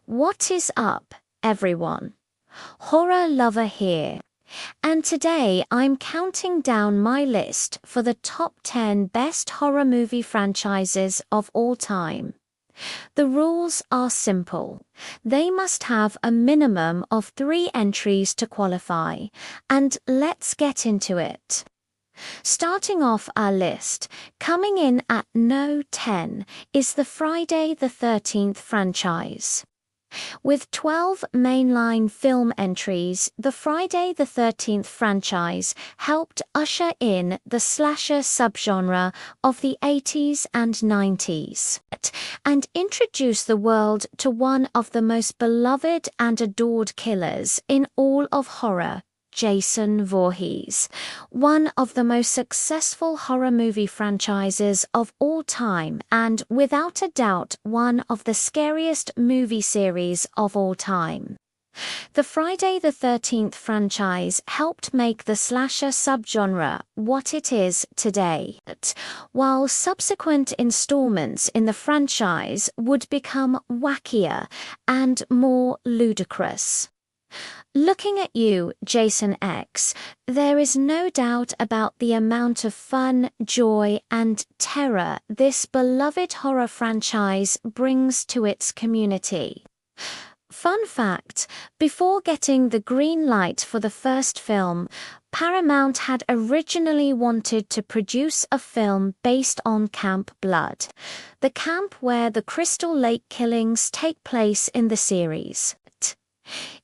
What is up, everyone? Horror lover here. And today I'm counting down my list for the top 10 best horror movie franchises of all time. The rules are simple. They must have a minimum of 3 entries to qualify, and let's get into it. Starting off our list, coming in at no 10 is the Friday the 13th franchise. With 12 mainline film entries, the Friday the 13th franchise helped usher in the slasher subgenre of the 80s and 90s, and introduce the world to one of the most beloved and adored killers in all of horror, Jason Voorhees, one of the most successful horror movie franchises of all time and, without a doubt, one of the scariest movie series of all time. The Friday the 13th franchise helped make the slasher subgenre what it is today, while subsequent installments in the franchise would become wackier and more ludicrous. Looking at you, Jason X, there is no doubt about the amount of fun, joy, and terror this beloved horror franchise brings to its community. Fun fact, before getting the green light for the first film, Paramount had originally wanted to produce a film based on Camp Blood, the camp where the Crystal Lake killings take place in the series.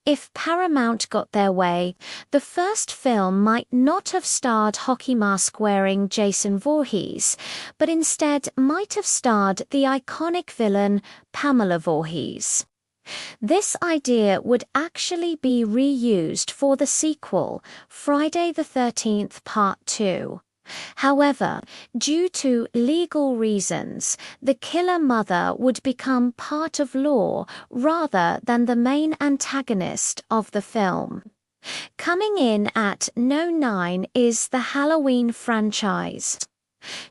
If Paramount got their way, the first film might not have starred hockey mask-wearing Jason Voorhees, but instead might have starred the iconic villain Pamela Voorhees. This idea would actually be reused for the sequel, Friday the 13th Part 2. However, due to legal reasons, the killer mother would become part of lore rather than the main antagonist of the film. Coming in at no 9 is the Halloween franchise.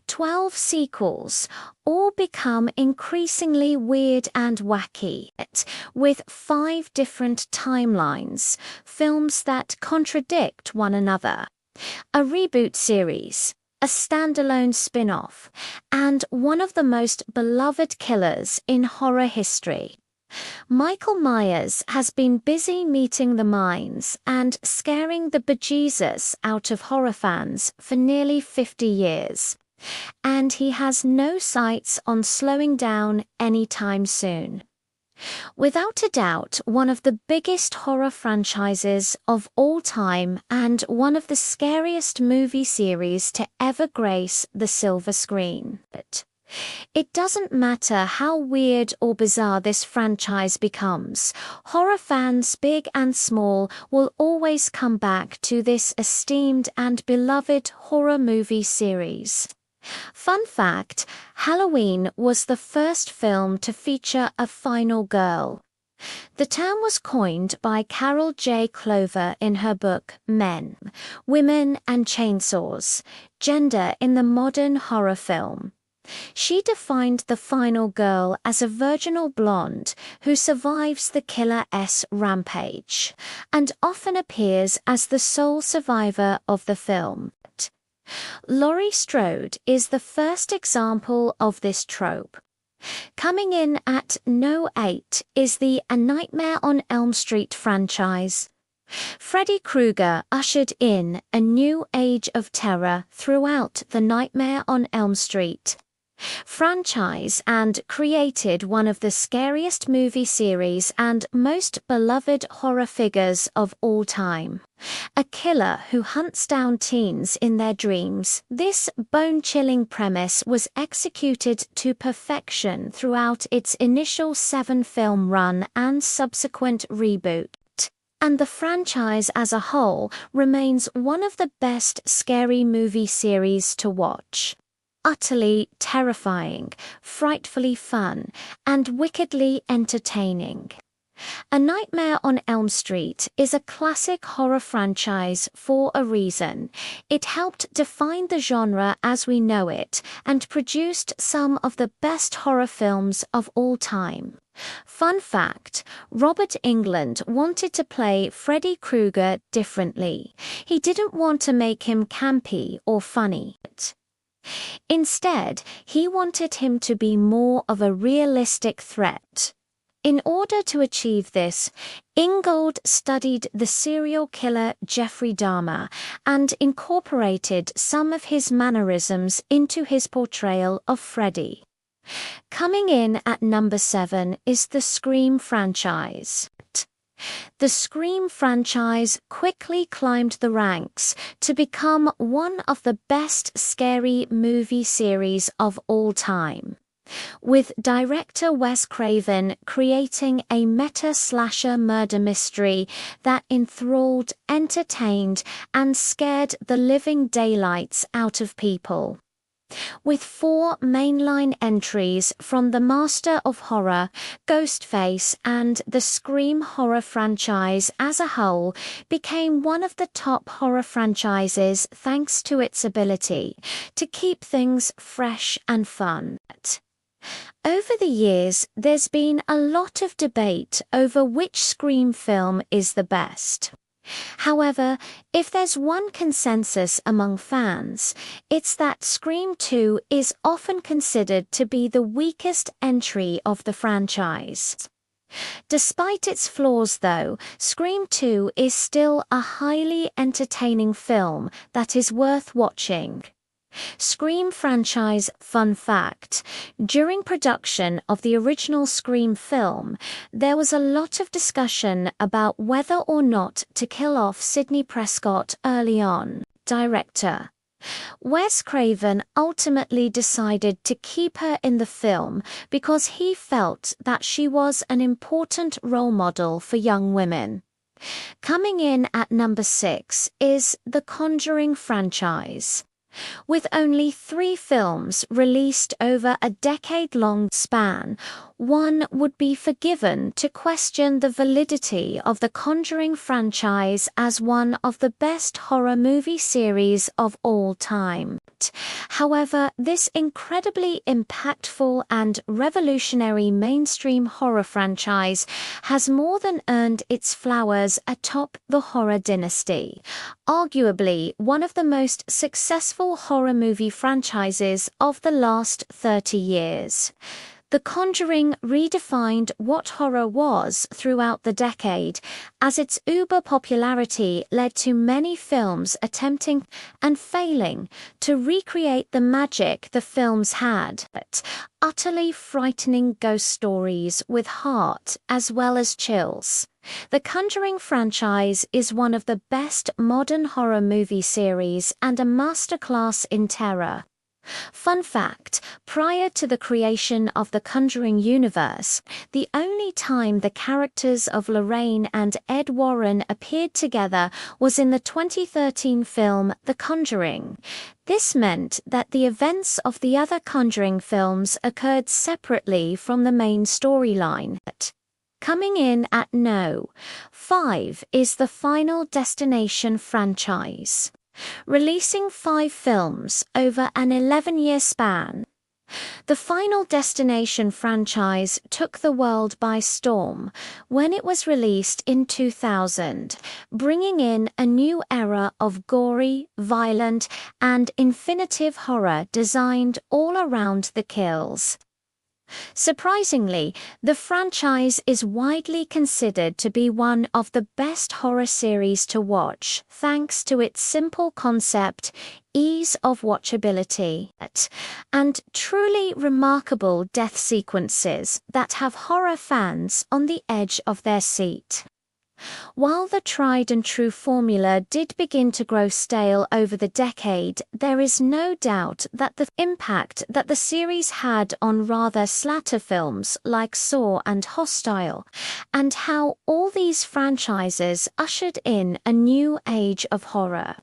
12 sequels, all become increasingly weird and wacky, with 5 different timelines, films that contradict one another, a reboot series, a standalone spin-off, and one of the most beloved killers in horror history. Michael Myers has been busy meeting the minds and scaring the bejesus out of horror fans for nearly 50 years, and he has no sights on slowing down anytime soon. Without a doubt, one of the biggest horror franchises of all time and one of the scariest movie series to ever grace the silver screen. It doesn't matter how weird or bizarre this franchise becomes, horror fans big and small will always come back to this esteemed and beloved horror movie series. Fun fact, Halloween was the first film to feature a final girl. The term was coined by Carol J. Clover in her book Men, Women and Chainsaws, Gender in the Modern Horror Film. She defined the final girl as a virginal blonde who survives the killer's rampage, and often appears as the sole survivor of the film. Laurie Strode is the first example of this trope. Coming in at no 8 is the A Nightmare on Elm Street franchise. Freddy Krueger ushered in a new age of terror throughout the Nightmare on Elm Street franchise and created one of the scariest movie series and most beloved horror figures of all time. A killer who hunts down teens in their dreams, this bone-chilling premise was executed to perfection throughout its initial 7-film run and subsequent reboot. And the franchise as a whole remains one of the best scary movie series to watch. Utterly terrifying, frightfully fun, and wickedly entertaining. A Nightmare on Elm Street is a classic horror franchise for a reason. It helped define the genre as we know it and produced some of the best horror films of all time. Fun fact, Robert Englund wanted to play Freddy Krueger differently. He didn't want to make him campy or funny. Instead, he wanted him to be more of a realistic threat. In order to achieve this, Ingold studied the serial killer Jeffrey Dahmer and incorporated some of his mannerisms into his portrayal of Freddy. Coming in at number 7 is the Scream franchise. The Scream franchise quickly climbed the ranks to become one of the best scary movie series of all time, with director Wes Craven creating a meta-slasher murder mystery that enthralled, entertained, and scared the living daylights out of people. With 4 mainline entries from the Master of Horror, Ghostface, and the Scream horror franchise as a whole became one of the top horror franchises thanks to its ability to keep things fresh and fun. Over the years, there's been a lot of debate over which Scream film is the best. However, if there's one consensus among fans, it's that Scream 2 is often considered to be the weakest entry of the franchise. Despite its flaws though, Scream 2 is still a highly entertaining film that is worth watching. Scream franchise fun fact: during production of the original Scream film, there was a lot of discussion about whether or not to kill off Sidney Prescott early on. Director Wes Craven ultimately decided to keep her in the film because he felt that she was an important role model for young women. Coming in at number 6 is the Conjuring franchise. With only 3 films released over a decade-long span, one would be forgiven to question the validity of the Conjuring franchise as one of the best horror movie series of all time. However, this incredibly impactful and revolutionary mainstream horror franchise has more than earned its flowers atop the horror dynasty, arguably one of the most successful horror movie franchises of the last 30 years. The Conjuring redefined what horror was throughout the decade, as its uber popularity led to many films attempting and failing to recreate the magic the films had. Utterly frightening ghost stories with heart as well as chills. The Conjuring franchise is one of the best modern horror movie series and a masterclass in terror. Fun fact, prior to the creation of the Conjuring universe, the only time the characters of Lorraine and Ed Warren appeared together was in the 2013 film The Conjuring. This meant that the events of the other Conjuring films occurred separately from the main storyline. Coming in at no. 5 is the Final Destination franchise, releasing 5 films over an 11-year span. The Final Destination franchise took the world by storm when it was released in 2000, bringing in a new era of gory, violent, and infinitive horror designed all around the kills. Surprisingly, the franchise is widely considered to be one of the best horror series to watch, thanks to its simple concept, ease of watchability, and truly remarkable death sequences that have horror fans on the edge of their seat. While the tried-and-true formula did begin to grow stale over the decade, there is no doubt that the impact that the series had on rather slatter films like Saw and Hostile, and how all these franchises ushered in a new age of horror.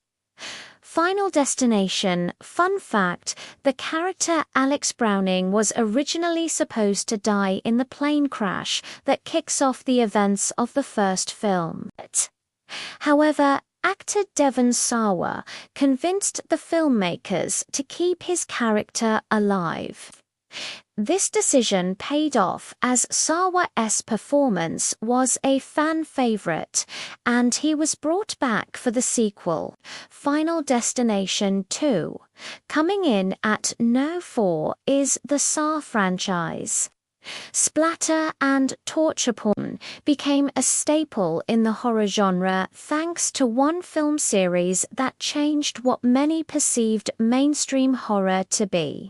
Final Destination fun fact: the character Alex Browning was originally supposed to die in the plane crash that kicks off the events of the first film. However, actor Devon Sawa convinced the filmmakers to keep his character alive. This decision paid off as Sawa's performance was a fan favorite, and he was brought back for the sequel, Final Destination 2. Coming in at No. 4 is the Saw franchise. Splatter and torture porn became a staple in the horror genre thanks to one film series that changed what many perceived mainstream horror to be.